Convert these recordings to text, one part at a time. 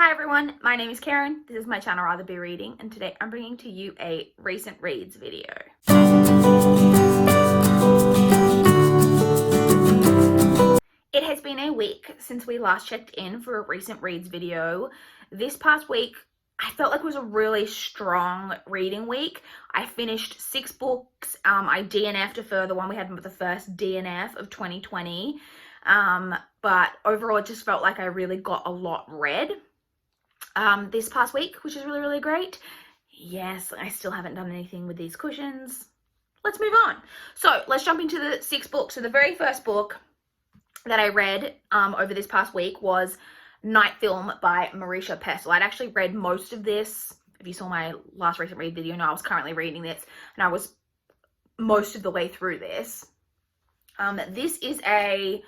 Hi everyone, my name is Karen, this is my channel Rather Be Reading, and today I'm bringing to you a recent reads video. It has been a week since we last checked in for a recent reads video. This past week, I felt like it was a really strong reading week. I finished 6 books. I DNF'd a further one. We had the first DNF of 2020. But overall, it just felt like I really got a lot read. This past week, which is really great. Yes, I still haven't done anything with these cushions. Let's move on. So let's jump into the 6 books. So the very first book that I read over this past week was Night Film by Marisha Pessl. I'd actually read most of this. If you saw my last recent read video, I was currently reading this, and I was most of the way through this. This is a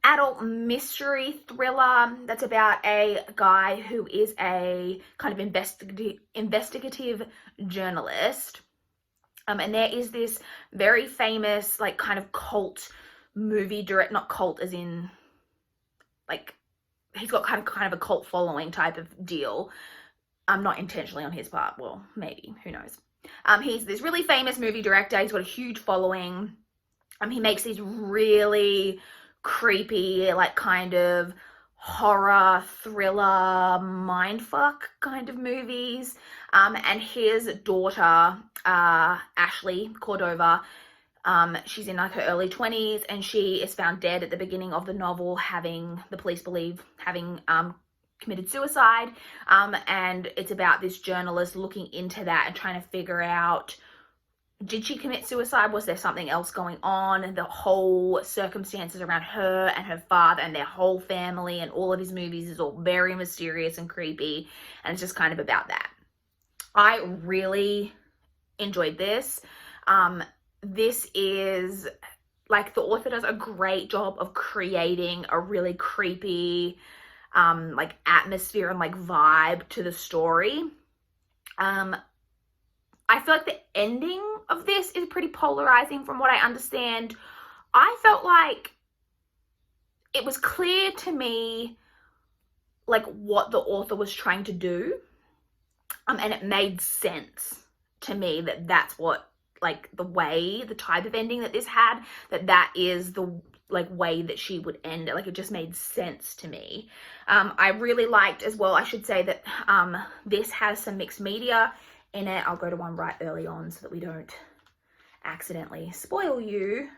adult mystery thriller that's about a guy who is a kind of investigative journalist. And there is this very famous, like, kind of cult movie director, not cult as in, like, he's got kind of a cult following type of deal. Not intentionally on his part. Well, maybe. Who knows? He's this really famous movie director. He's got a huge following. He makes these really creepy, like, kind of horror thriller mindfuck kind of movies. And his daughter, Ashley Cordova, she's in like her early 20s, and she is found dead at the beginning of the novel, the police believe having committed suicide. And it's about this journalist looking into that and trying to figure out, did she commit suicide? Was there something else going on? The whole circumstances around her and her father and their whole family and all of his movies is all very mysterious and creepy, and it's just kind of about that. I really enjoyed this. This is, like, the author does a great job of creating a really creepy, like, atmosphere and, like, vibe to the story. I feel like the ending of this is pretty polarizing from what I understand. I felt like it was clear to me, like, what the author was trying to do. And it made sense to me that that's what, like, the type of ending that this had, that is the, like, way that she would end it. Like, it just made sense to me. I really liked as well, I should say, that this has some mixed media in it. I'll go to one right early on so that we don't accidentally spoil you.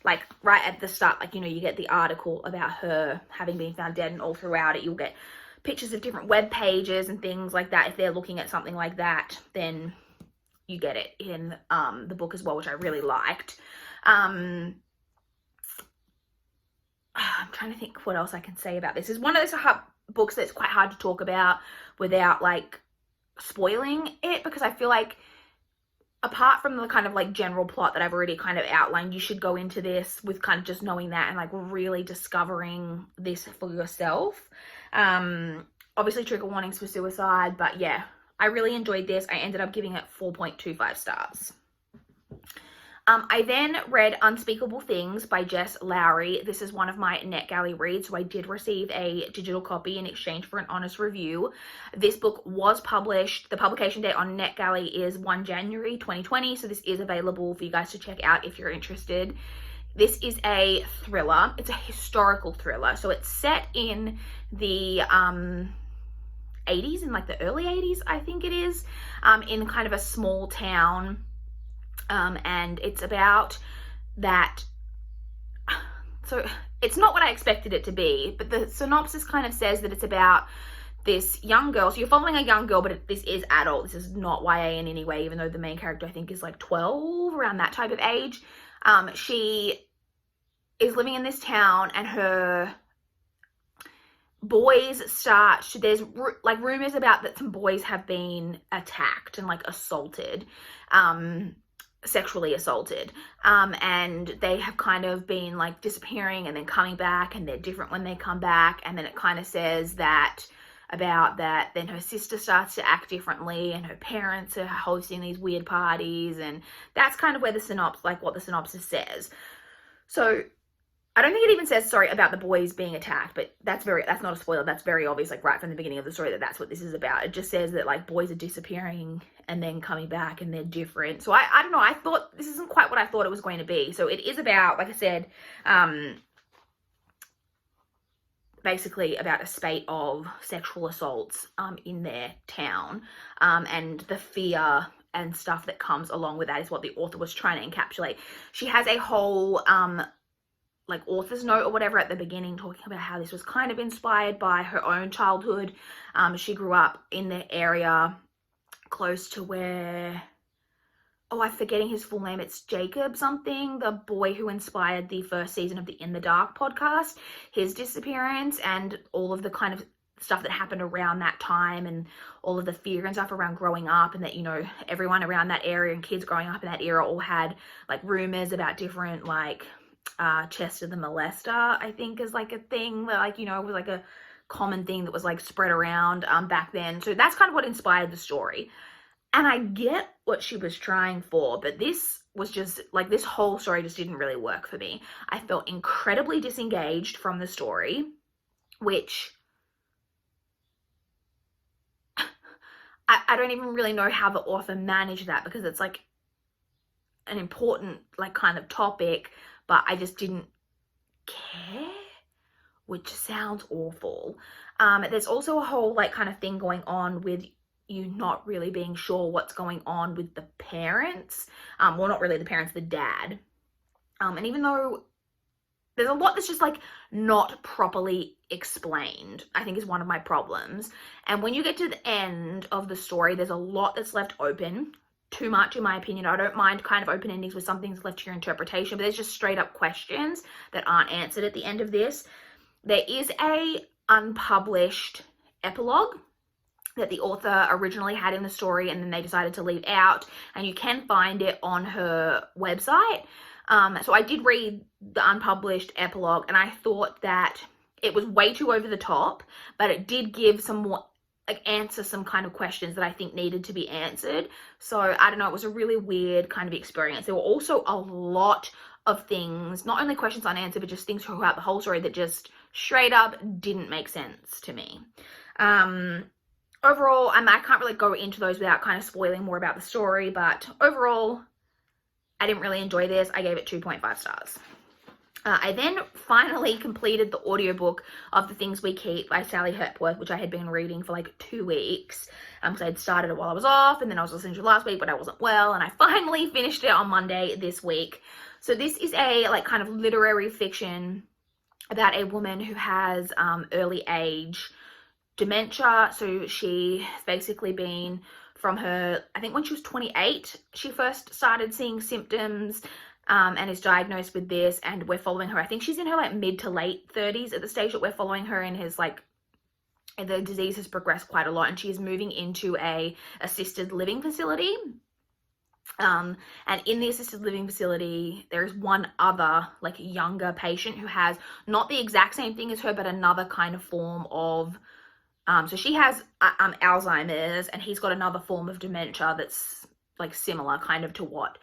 Like, right at the start, like, you get the article about her having been found dead, and all throughout it you'll get pictures of different web pages and things like that. If they're looking at something like that, then you get it in the book as well, which I really liked. I'm trying to think what else I can say about this. It's one of those books that's quite hard to talk about without, like, spoiling it, because I feel like, apart from the kind of, like, general plot that I've already kind of outlined, you should go into this with kind of just knowing that and, like, really discovering this for yourself. Obviously trigger warnings for suicide, but yeah, I really enjoyed this. I ended up giving it 4.25 stars. I then read Unspeakable Things by Jess Lowry. This is one of my NetGalley reads, so I did receive a digital copy in exchange for an honest review. This book was published. The publication date on NetGalley is 1 January 2020, so this is available for you guys to check out if you're interested. This is a thriller. It's a historical thriller, so it's set in the 80s, in, like, the early 80s, I think it is, in kind of a small town. And it's about that. So it's not what I expected it to be, but the synopsis kind of says that it's about this young girl. So you're following a young girl, but this is adult. This is not YA in any way, even though the main character, I think, is like 12, around that type of age. She is living in this town, and her boys there's, like, rumors about that some boys have been attacked and, like, assaulted, sexually assaulted, and they have kind of been, like, disappearing and then coming back, and they're different when they come back. And then it kind of says that about that then her sister starts to act differently, and her parents are hosting these weird parties, and that's kind of where the synopsis, like, what the synopsis says. So I don't think it even says, sorry, about the boys being attacked, but that's not a spoiler. That's very obvious, like right from the beginning of the story, that that's what this is about. It just says that like boys are disappearing and then coming back and they're different. So I don't know. I thought this isn't quite what I thought it was going to be. So it is about, like I said, basically about a spate of sexual assaults in their town, and the fear and stuff that comes along with that is what the author was trying to encapsulate. She has a whole like author's note or whatever at the beginning, talking about how this was kind of inspired by her own childhood. She grew up in the area close to where, oh, I'm forgetting his full name. It's Jacob something, the boy who inspired the first season of the In the Dark podcast, his disappearance and all of the kind of stuff that happened around that time and all of the fear and stuff around growing up, and that, you know, everyone around that area and kids growing up in that era all had like rumors about different, like, Chester the Molester, I think, is like a thing that, like, you know, was like a common thing that was like spread around back then. So that's kind of what inspired the story. And I get what she was trying for, but this was just like, this whole story just didn't really work for me. I felt incredibly disengaged from the story, which I don't even really know how the author managed that, because it's like an important like kind of topic, but I just didn't care, which sounds awful. There's also a whole like kind of thing going on with you not really being sure what's going on with the parents. Well, not really the parents, the dad. And even though there's a lot that's just like not properly explained, I think is one of my problems. And when you get to the end of the story, there's a lot that's left open. Too much, in my opinion. I don't mind kind of open endings where something's left to your interpretation, but there's just straight up questions that aren't answered at the end of this. There is a unpublished epilogue that the author originally had in the story, and then they decided to leave out, and you can find it on her website. So I did read the unpublished epilogue, and I thought that it was way too over the top, but it did give some more, like, answer some kind of questions that I think needed to be answered. So I don't know, it was a really weird kind of experience. There were also a lot of things, not only questions unanswered, but just things throughout the whole story that just straight up didn't make sense to me. Overall, I can't really go into those without kind of spoiling more about the story, but overall, I didn't really enjoy this. I gave it 2.5 stars. I then finally completed the audiobook of The Things We Keep by Sally Hepworth, which I had been reading for like 2 weeks. So I had started it while I was off, and then I was listening to it last week, but I wasn't well, and I finally finished it on Monday this week. So this is a like kind of literary fiction about a woman who has early age dementia. So she basically been from her, I think when she was 28, she first started seeing symptoms, and is diagnosed with this, and we're following her. I think she's in her like mid to late 30s at the stage that we're following her, and has like, the disease has progressed quite a lot, and she is moving into a assisted living facility. And in the assisted living facility, there's one other like younger patient who has not the exact same thing as her, but another kind of form of, so she has Alzheimer's, and he's got another form of dementia that's like similar kind of to what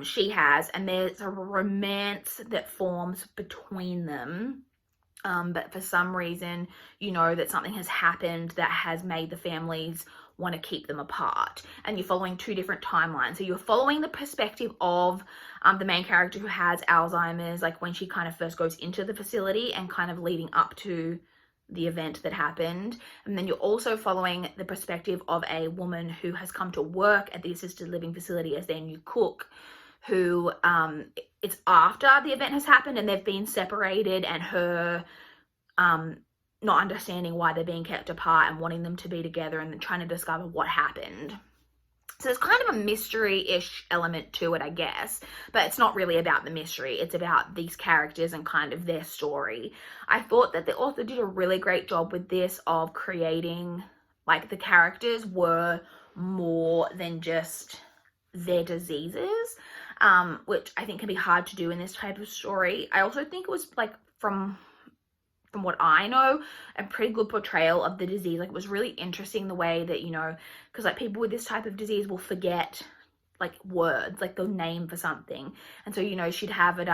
she has, and there's a romance that forms between them, but for some reason, you know, that something has happened that has made the families want to keep them apart, and you're following 2 different timelines. So you're following the perspective of the main character who has Alzheimer's, like when she kind of first goes into the facility and kind of leading up to the event that happened. And then you're also following the perspective of a woman who has come to work at the assisted living facility as their new cook, who it's after the event has happened and they've been separated, and her not understanding why they're being kept apart and wanting them to be together, and then trying to discover what happened. So there's kind of a mystery-ish element to it, I guess, but it's not really about the mystery. It's about these characters and kind of their story. I thought that the author did a really great job with this, of creating, like, the characters were more than just their diseases, which I think can be hard to do in this type of story. I also think it was, like, from what I know, a pretty good portrayal of the disease. Like, it was really interesting the way that, you know, because like people with this type of disease will forget like words, like the name for something, and so, you know, she'd have it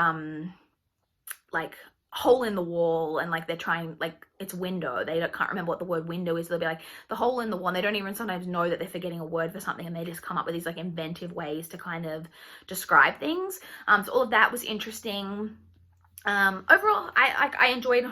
like hole in the wall, and like they're trying, like it's window, can't remember what the word window is. They'll be like the hole in the wall, and they don't even sometimes know that they're forgetting a word for something, and they just come up with these like inventive ways to kind of describe things. So all of that was interesting. Overall, I enjoyed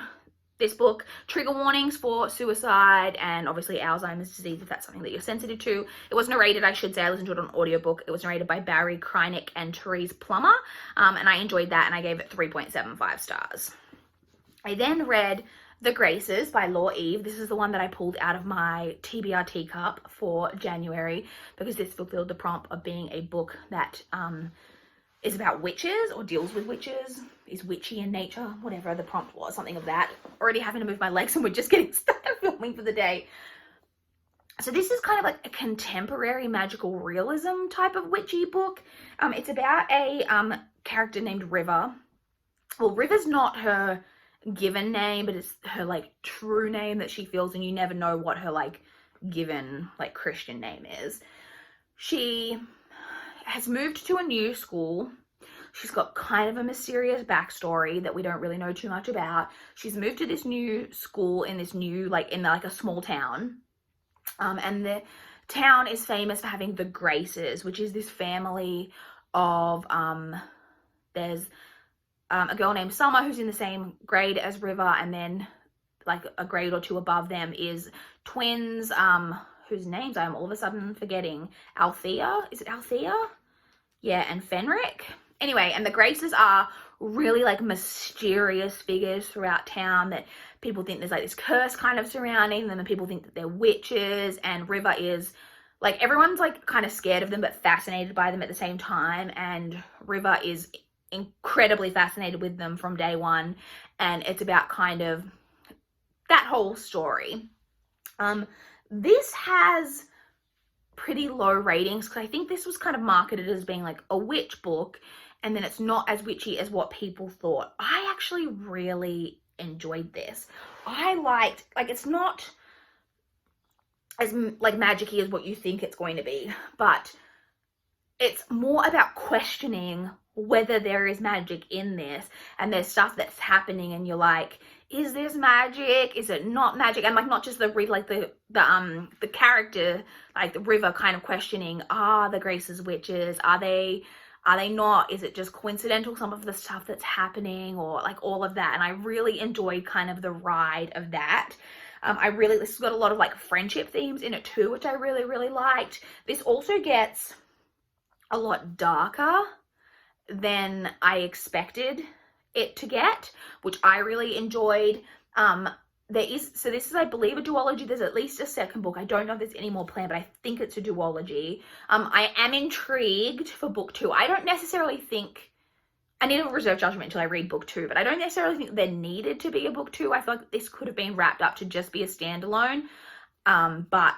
this book. Trigger warnings for suicide and obviously Alzheimer's disease, if that's something that you're sensitive to. It was narrated, I should say, I listened to it on audiobook. It was narrated by Barry Kreinick and Therese Plummer, and I enjoyed that, and I gave it 3.75 stars. I then read The Graces by Law Eve. This is the one that I pulled out of my TBR cup for January, because this fulfilled the prompt of being a book that is about witches, or deals with witches, is witchy in nature, whatever the prompt was, something of that. Already having to move my legs, and we're just getting started filming for the day. So this is kind of like a contemporary magical realism type of witchy book. It's about a character named River. Well, River's not her given name, but it's her like true name that she feels, and you never know what her like given like Christian name is. She has moved to a new school. She's got kind of a mysterious backstory that we don't really know too much about. She's moved to this new school in this new, like in like a small town. And the town is famous for having the Graces, which is this family of, there's a girl named Summer who's in the same grade as River, and then like a grade or two above them is twins, whose names I'm all of a sudden forgetting. Althea? Is it Althea? Yeah, and Fenric. Anyway, and the Graces are really like mysterious figures throughout town that people think there's like this curse kind of surrounding them, and people think that they're witches, and River is like, everyone's like kind of scared of them but fascinated by them at the same time, and River is incredibly fascinated with them from day one, and it's about kind of that whole story. This has pretty low ratings because I think this was kind of marketed as being like a witch book, and then it's not as witchy as what people thought. I actually really enjoyed this. I liked, like, it's not as like magic-y as what you think it's going to be, but it's more about questioning whether there is magic in this, and there's stuff that's happening and you're like, is this magic? Is it not magic? And like, not just the character, like the River kind of questioning, are the Graces witches? Are they not? Is it just coincidental, some of the stuff that's happening, or like all of that? And I really enjoyed kind of the ride of that. This has got a lot of like friendship themes in it too, which I really, really liked. This also gets a lot darker than I expected it to get, which I really enjoyed. This is, I believe, a duology. There's at least a second book. I don't know if there's any more planned, but I think it's a duology. I am intrigued for book 2. I don't necessarily think, I need a reserve judgment until I read book 2, but I don't necessarily think there needed to be a book 2. I feel like this could have been wrapped up to just be a standalone, but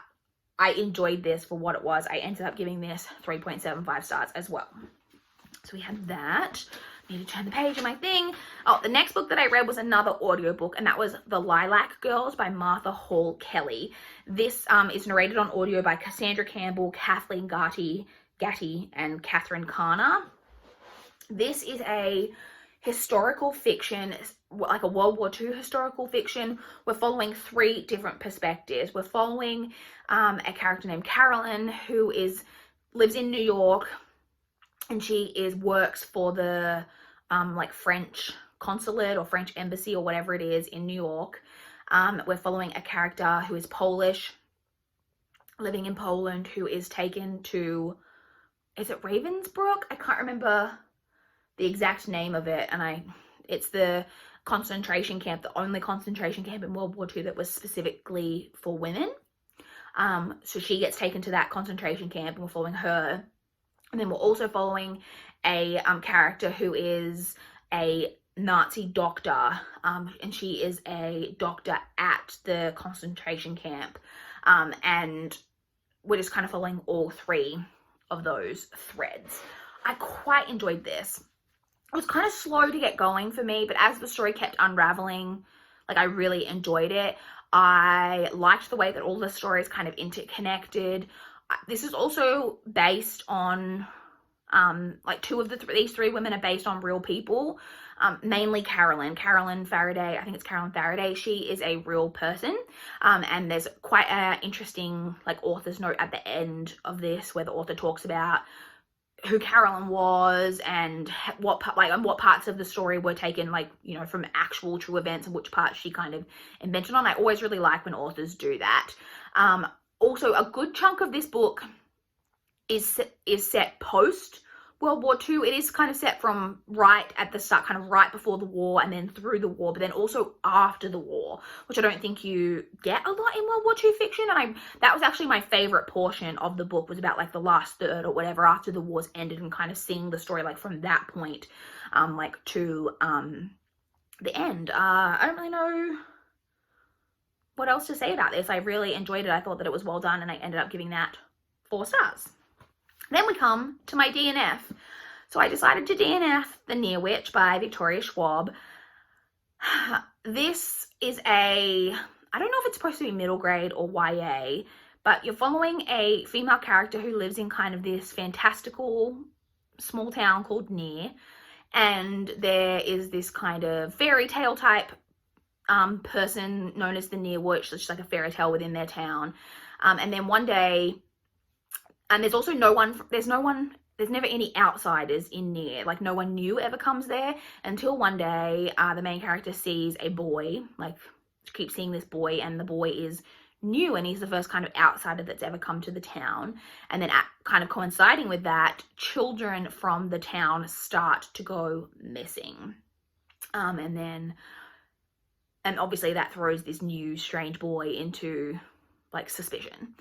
I enjoyed this for what it was. I ended up giving this 3.75 stars as well. So we have that. Need to turn the page of my thing. Oh, the next book that I read was another audiobook, and that was The Lilac Girls by Martha Hall Kelly. This is narrated on audio by Cassandra Campbell, Kathleen Gatty, and Catherine Carner. This is a historical fiction, like a World War II historical fiction. We're following 3 different perspectives. We're following a character named Carolyn, who lives in New York, and she works for the like French consulate or French embassy or whatever it is in New York. We're following a character who is Polish, living in Poland, who is taken to, is it Ravensbrück? I can't remember the exact name of it, and it's the concentration camp, the only concentration camp in World War II that was specifically for women. So she gets taken to that concentration camp, and we're following her. And then we're also following a character who is a Nazi doctor, and she is a doctor at the concentration camp. And we're just kind of following all 3 of those threads. I quite enjoyed this. It was kind of slow to get going for me, but as the story kept unraveling, like, I really enjoyed it. I liked the way that all the stories kind of interconnected. This is also based on like two of these three women are based on real people. Mainly Carolyn Faraday. I think it's Carolyn Faraday. She is a real person. And there's quite an interesting like author's note at the end of this where the author talks about who Carolyn was and what parts of the story were taken, like, you know, from actual true events and which parts she kind of invented on. I always really like when authors do that. Also, a good chunk of this book is set post World War II. It is kind of set from right at the start, kind of right before the war and then through the war, but then also after the war, which I don't think you get a lot in World War II fiction. And that was actually my favorite portion of the book, was about like the last third or whatever after the war's ended, and kind of seeing the story like from that point like to the end. I don't really know what else to say about this. I really enjoyed it. I thought that it was well done, and I ended up giving that 4 stars. Then we come to my DNF. So I decided to DNF The Near Witch by Victoria Schwab. This is I don't know if it's supposed to be middle grade or YA, but you're following a female character who lives in kind of this fantastical small town called Near, and there is this kind of fairy tale type person known as the Near Witch. It's just like a fairy tale within their town. And then one day, and there's also there's never any outsiders in Near. Like, no one new ever comes there until one day the main character sees a boy, like, keeps seeing this boy, and the boy is new, and he's the first kind of outsider that's ever come to the town. And then kind of coinciding with that, children from the town start to go missing. And obviously that throws this new strange boy into like suspicion.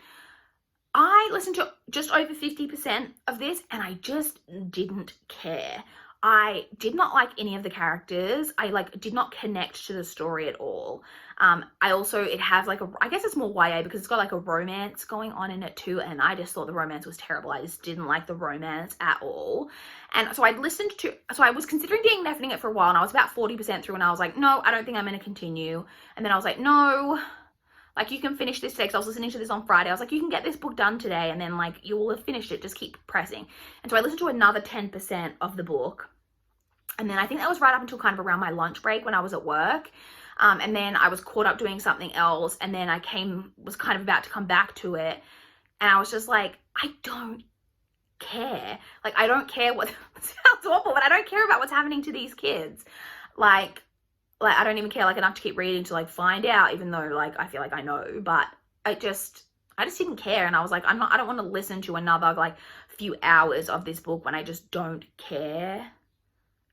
I listened to just over 50% of this, and I just didn't care. I did not like any of the characters. I did not connect to the story at all. It has I guess it's more YA because it's got like a romance going on in it too, and I just thought the romance was terrible. I just didn't like the romance at all. And so I was considering DNFing it for a while, and I was about 40% through, and I was like, no, I don't think I'm going to continue. And then I was like, no, like, you can finish this today, because I was listening to this on Friday. I was like, you can get this book done today, and then, like, you will have finished it. Just keep pressing. And so I listened to another 10% of the book. And then I think that was right up until kind of around my lunch break when I was at work. And then I was caught up doing something else. And then I was kind of about to come back to it. And I was just like, I don't care. Like, I don't care what, sounds awful, but I don't care about what's happening to these kids. Like I don't even care enough to keep reading to find out, even though I feel like I know, but I just didn't care. And I was like, I don't want to listen to another few hours of this book when I just don't care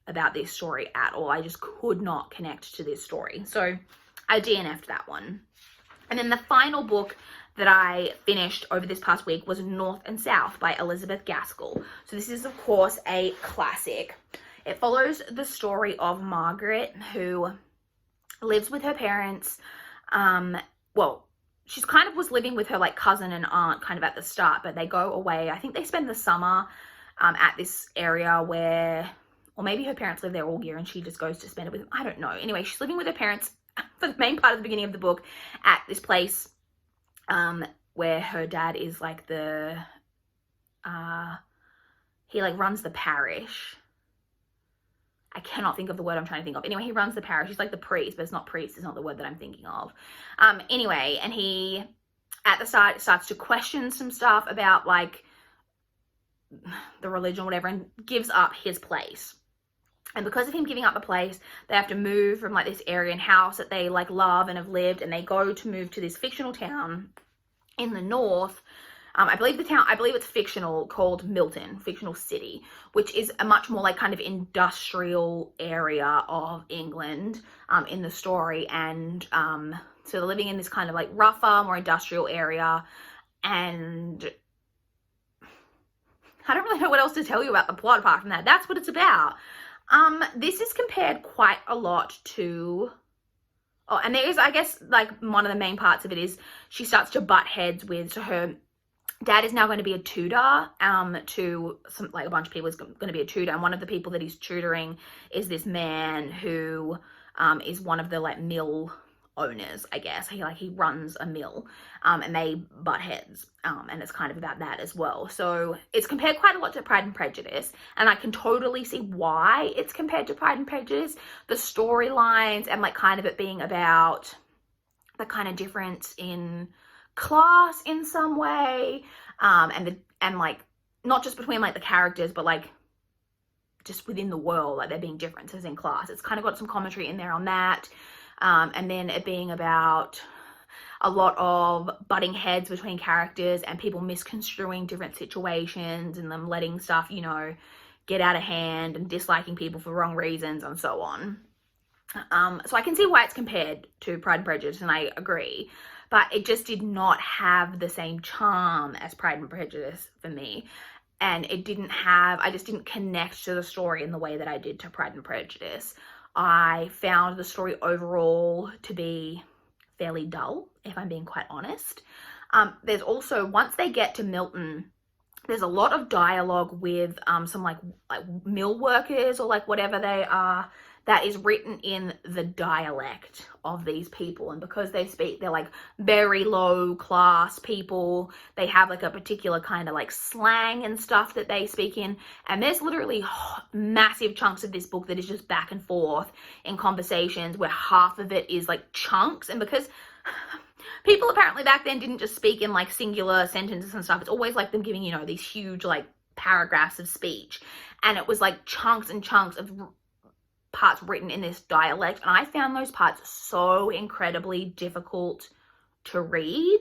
about this story at all. I just could not connect to this story. So I DNF'd that one. And then the final book that I finished over this past week was North and South by Elizabeth Gaskell. So this is, of course, a classic. It follows the story of Margaret, who lives with her parents. She's kind of was living with her cousin and aunt kind of at the start, but they go away. I think they spend the summer at this area or maybe her parents live there all year and she just goes to spend it with them. I don't know. Anyway, she's living with her parents for the main part of the beginning of the book at this place where her dad is he runs the parish. I cannot think of the word I'm trying to think of. Anyway, he runs the parish. He's like the priest, but it's not priest. It's not the word that I'm thinking of. Anyway, and he, at the start, starts to question some stuff about, the religion or whatever, and gives up his place. And because of him giving up the place, they have to move from, this area and house that they, love and have lived, and they go to move to this fictional town in the north. I believe it's fictional, called Milton, fictional city, which is a much more kind of industrial area of England in the story. And so they're living in this kind of rougher, more industrial area. And I don't really know what else to tell you about the plot apart from that. That's what it's about. This is compared quite a lot to... Oh, and there is, I guess, one of the main parts of it is she starts to butt heads with... So her dad is now going to be a tutor to a bunch of people is going to be a tutor, and one of the people that he's tutoring is this man who is one of the mill owners, I guess. He runs a mill, and they butt heads, and it's kind of about that as well. So it's compared quite a lot to Pride and Prejudice, and I can totally see why it's compared to Pride and Prejudice. The storylines and like kind of it being about the kind of difference in class in some way, and like not just between like the characters, but like just within the world, like there being differences in class. It's kind of got some commentary in there on that. And then it being about a lot of butting heads between characters and people misconstruing different situations and them letting stuff, you know, get out of hand and disliking people for wrong reasons and so on. So I can see why it's compared to Pride and Prejudice, and I agree, but it just did not have the same charm as Pride and Prejudice for me. And I just didn't connect to the story in the way that I did to Pride and Prejudice. I found the story overall to be fairly dull, if I'm being quite honest. There's also, once they get to Milton, there's a lot of dialogue with some like mill workers or like whatever they are, that is written in the dialect of these people. And because they're like very low class people, they have like a particular kind of like slang and stuff that they speak in. And there's literally massive chunks of this book that is just back and forth in conversations where half of it is like chunks. And because people apparently back then didn't just speak in like singular sentences and stuff, it's always like them giving, you know, these huge like paragraphs of speech. And it was like chunks and chunks of parts written in this dialect, and I found those parts so incredibly difficult to read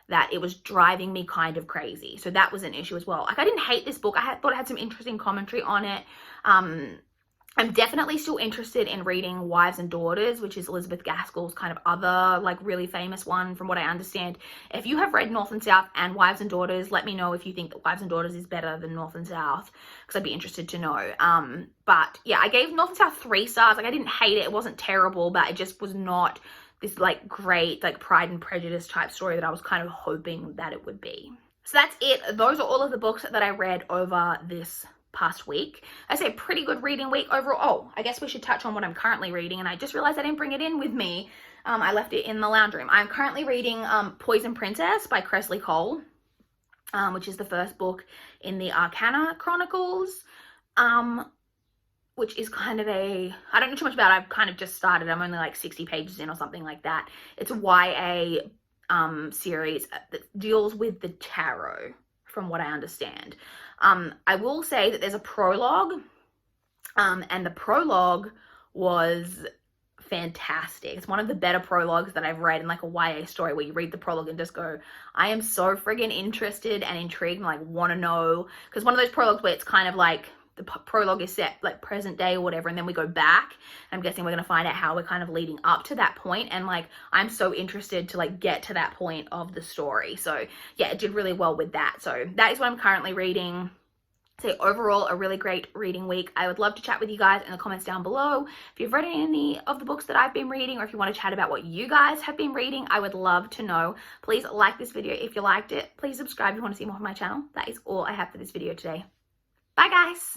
that it was driving me kind of crazy. So that was an issue as well. Like, I didn't hate this book. I thought it had some interesting commentary on it. I'm definitely still interested in reading Wives and Daughters, which is Elizabeth Gaskell's kind of other like really famous one from what I understand. If you have read North and South and Wives and Daughters, let me know if you think that Wives and Daughters is better than North and South, because I'd be interested to know. But yeah, I gave North and South 3 stars. Like, I didn't hate it. It wasn't terrible, but it just was not this like great like Pride and Prejudice type story that I was kind of hoping that it would be. So that's it. Those are all of the books that I read over this past week. I say pretty good reading week overall. Oh, I guess we should touch on what I'm currently reading, and I just realized I didn't bring it in with me. I left it in the lounge room. I'm currently reading Poison Princess by Cressley Cole, which is the first book in the Arcana Chronicles, which is kind of I don't know too much about it. I've kind of just started. I'm only like 60 pages in or something like that. It's a YA series that deals with the tarot, from what I understand. I will say that there's a prologue, and the prologue was fantastic. It's one of the better prologues that I've read in like a YA story, where you read the prologue and just go, I am so friggin' interested and intrigued and like want to know, because one of those prologues where it's kind of like the prologue is set like present day or whatever, and then we go back. I'm guessing we're going to find out how we're kind of leading up to that point, and like I'm so interested to like get to that point of the story. So yeah, it did really well with that. So that is what I'm currently reading. So overall, a really great reading week. I would love to chat with you guys in the comments down below. If you've read any of the books that I've been reading, or if you want to chat about what you guys have been reading, I would love to know. Please like this video if you liked it. Please subscribe if you want to see more of my channel. That is all I have for this video today. Bye guys.